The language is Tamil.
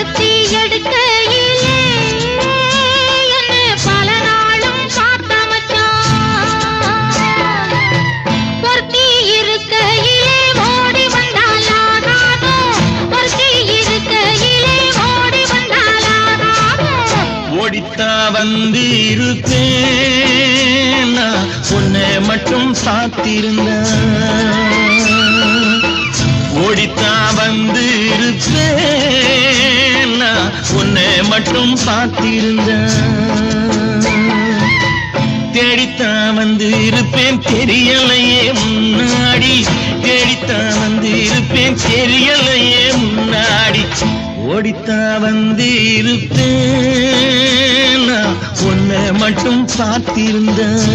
பொருத்தி எடுக்கையிலே என்ன பல நாளும் பார்த்த மச்சான். பொருத்தி இருக்கையிலே ஓடி வந்தாலாகாதோ, பொருத்தி இருக்கையிலே ஓடி வந்தாலாகாதோ. ஓடித்தா வந்து இருப்பேன் நான் உன்னை மட்டும் சாத்திருந்தேன். ஓடித்தா வந்து இருப்பேன் நான் உன்னை மட்டும் சாத்திருந்தேன். தேடித்தான் வந்து இருப்பேன் தெரியலையே முன்னாடி, தேடித்தான் வந்து இருப்பேன் தெரியலையே முன்னாடி. ஓடித்தான் வந்து இருப்பேன் நான் உன்னை மட்டும் பார்த்திருந்தேன்.